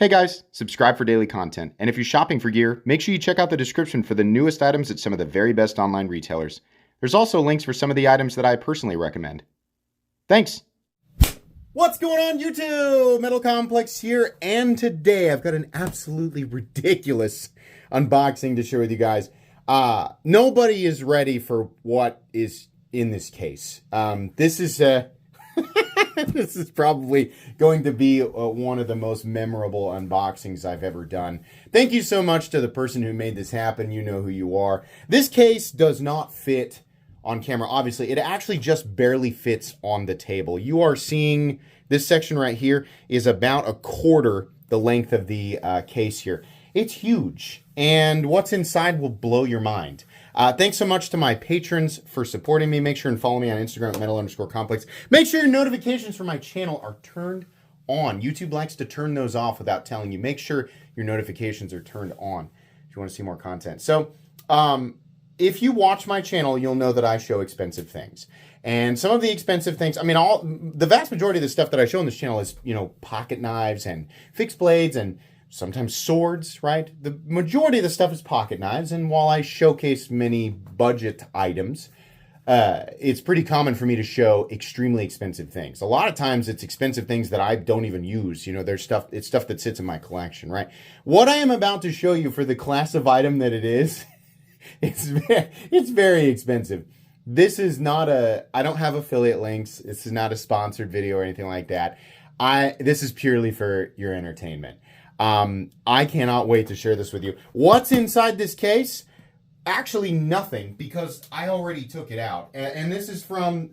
Hey guys, subscribe for daily content, and if you're shopping for gear, make sure you check out the description for the newest items at some of the very best online retailers. There's also links for some of the items that I personally recommend. Thanks! What's going on, YouTube? Metal Complex here, and today I've got an absolutely ridiculous unboxing to share with you guys. Nobody is ready for what is in this case. This is this is probably going to be one of the most memorable unboxings I've ever done. Thank you so much to the person who made this happen. You know who you are. This case does not fit on camera, obviously. It actually just barely fits on the table. You are seeing this section right here is about a quarter the length of the case here. It's huge, and what's inside will blow your mind. Thanks so much to my patrons for supporting me. Make sure and follow me on Instagram at metal_complex. Make sure your notifications for my channel are turned on. YouTube likes to turn those off without telling you. Make sure your notifications are turned on if you want to see more content. So, if you watch my channel, you'll know that I show expensive things. And some of the expensive things, I mean, the vast majority of the stuff that I show on this channel is, you know, pocket knives and fixed blades and sometimes swords, right? The majority of the stuff is pocket knives, and while I showcase many budget items, it's pretty common for me to show extremely expensive things. A lot of times it's expensive things that I don't even use. You know, it's stuff that sits in my collection, right? What I am about to show you for the class of item that it is, it's very expensive. This is not I don't have affiliate links. This is not a sponsored video or anything like that. This is purely for your entertainment. I cannot wait to share this with you. What's inside this case? Actually nothing, because I already took it out. And this is from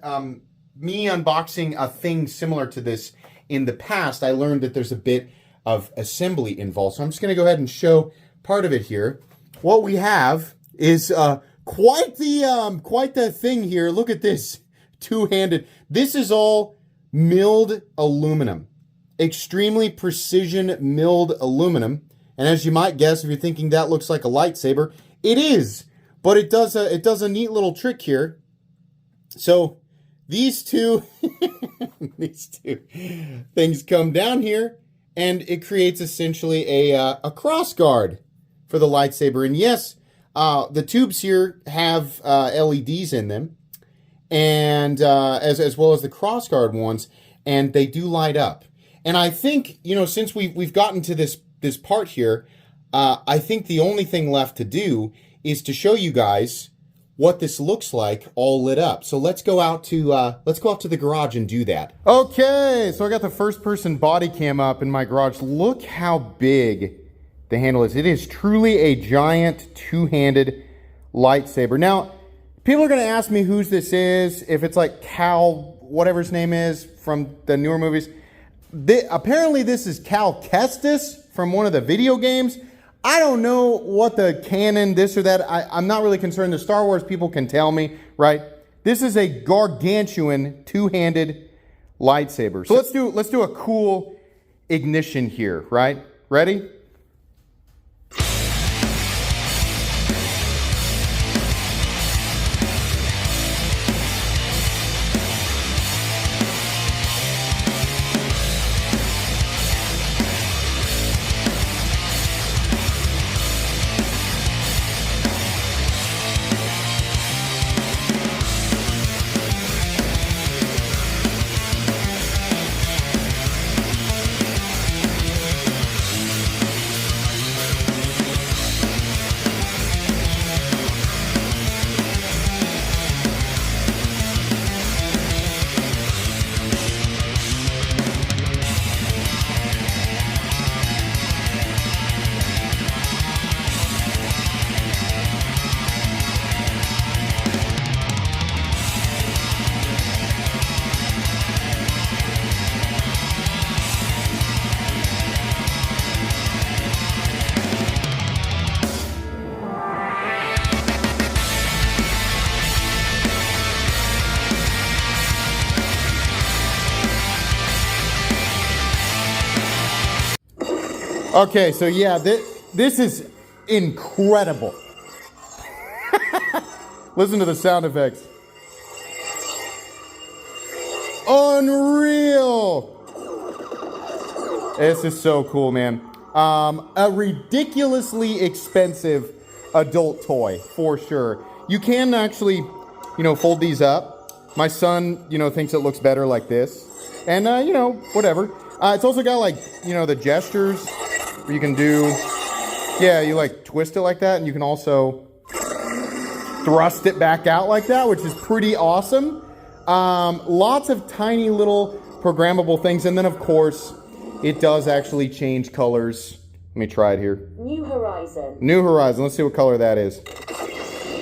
me unboxing a thing similar to this in the past. I learned that there's a bit of assembly involved. So I'm just going to go ahead and show part of it here. What we have is quite the thing here. Look at this, two-handed. This is all milled aluminum. Extremely precision milled aluminum, and as you might guess, if you're thinking that looks like a lightsaber, it is, but it does a neat little trick here. So these two these two things come down here, and it creates essentially a cross guard for the lightsaber. And yes, the tubes here have LEDs in them, and as well as the cross guard ones, and they do light up. And I think, you know, since we've gotten to this part here, I think the only thing left to do is to show you guys what this looks like all lit up. So let's go out to the garage and do that. Okay, so I got the first person body cam up in my garage. Look how big the handle is. It is truly a giant two-handed lightsaber. Now, people are going to ask me whose this is, if it's like Cal, whatever his name is from the newer movies. Apparently this is Cal Kestus from one of the video games. I don't know what the canon, this or that. I'm not really concerned. The Star Wars people can tell me, right? This is a gargantuan two-handed lightsaber. So let's do a cool ignition here, right? Ready? Okay, so yeah, this is incredible. Listen to the sound effects. Unreal. This is so cool, man. A ridiculously expensive adult toy, for sure. You can actually, fold these up. My son, thinks it looks better like this. And, whatever. It's also got, the gestures where you can do, you, twist it like that. And you can also thrust it back out like that, which is pretty awesome. Lots of tiny little programmable things. And then, of course, it does actually change colors. Let me try it here. New Horizon. New Horizon. Let's see what color that is.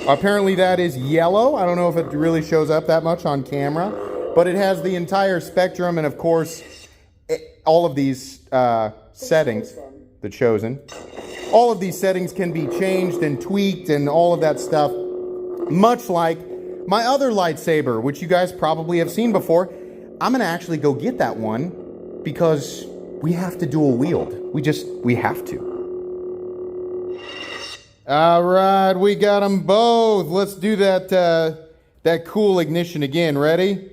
Apparently that is yellow. I don't know if it really shows up that much on camera, but it has the entire spectrum, and of course, all of these settings, the Chosen, all of these settings can be changed and tweaked and all of that stuff, much like my other lightsaber, which you guys probably have seen before. I'm going to actually go get that one because we have to dual wield. We have to. All right, we got them both. Let's do that cool ignition again. Ready?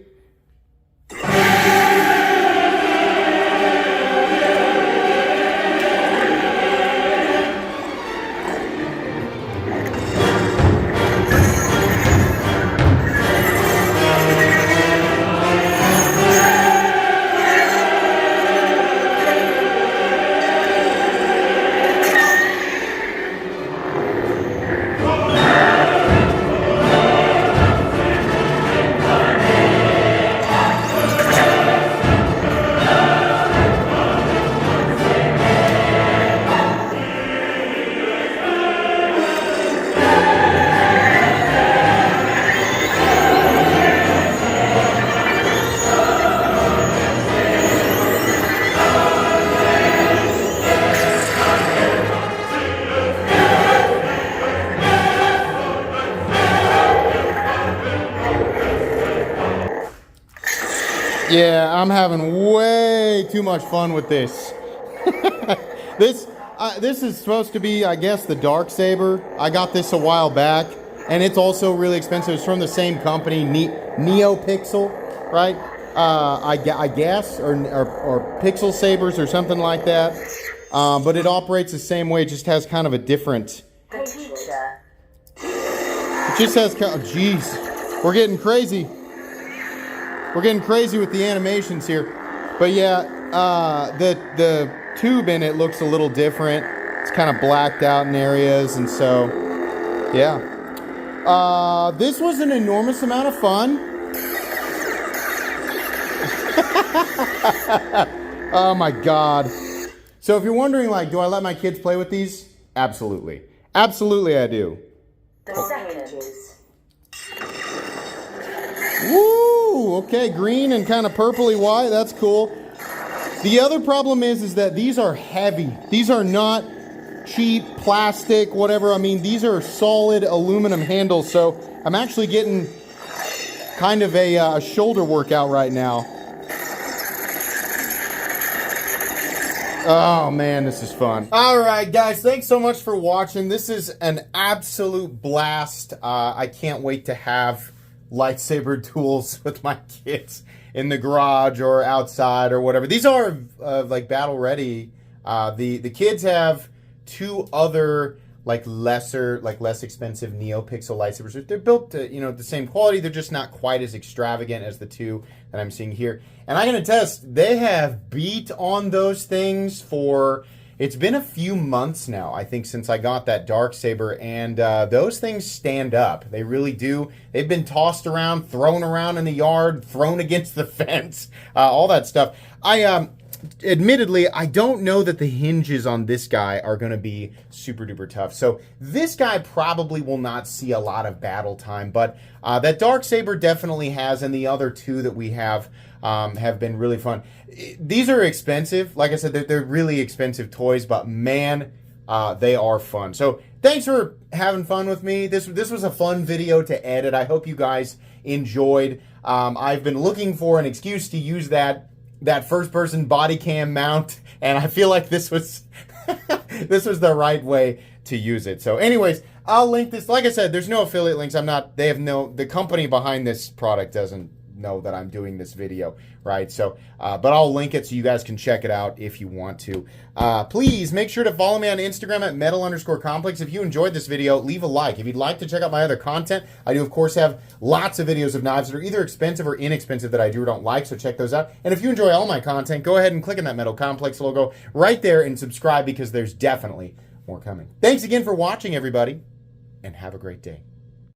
Yeah, I'm having way too much fun with this. This is supposed to be, I guess, the dark saber. I got this a while back, and it's also really expensive. It's from the same company, NeoPixel, right? I guess, or Pixel Sabers or something like that. But it operates the same way. It just has kind of a different. The teacher. It just has. Jeez, we're getting crazy. We're getting crazy with the animations here. But yeah, the tube in it looks a little different. It's kind of blacked out in areas, and so, yeah. This was an enormous amount of fun. Oh my God. So if you're wondering, do I let my kids play with these? Absolutely. Absolutely I do. The second. Woo! Okay, green and kind of purpley white. That's cool. The other problem is that these are heavy. These are not cheap plastic, whatever. I mean, these are solid aluminum handles. So I'm actually getting kind of a shoulder workout right now. Oh man, this is fun. All right, guys, thanks so much for watching. This is an absolute blast. I can't wait to have lightsaber duels with my kids in the garage or outside or whatever. These are like battle ready. The kids have two other less expensive NeoPixel lightsabers. They're built to, the same quality. They're just not quite as extravagant as the two that I'm seeing here. And I'm going to test, they have beat on those things for, it's been a few months now, I think, since I got that dark saber, and those things stand up. They really do. They've been tossed around, thrown around in the yard, thrown against the fence, all that stuff. Admittedly, I don't know that the hinges on this guy are going to be super duper tough. So this guy probably will not see a lot of battle time, but that dark saber definitely has, and the other two that we have been really fun. These are expensive. Like I said, they're really expensive toys, but man, they are fun. So thanks for having fun with me. This was a fun video to edit. I hope you guys enjoyed. I've been looking for an excuse to use that first-person body cam mount, and I feel like this was this was the right way to use it. So anyways, I'll link this. Like I said, there's no affiliate links. The company behind this product doesn't know that I'm doing this video, right? So, but I'll link it so you guys can check it out if you want to. Please make sure to follow me on Instagram at metal_complex. If you enjoyed this video, leave a like. If you'd like to check out my other content, I do, of course, have lots of videos of knives that are either expensive or inexpensive that I do or don't like, so check those out. And if you enjoy all my content, go ahead and click on that Metal Complex logo right there and subscribe, because there's definitely more coming. Thanks again for watching, everybody, and have a great day.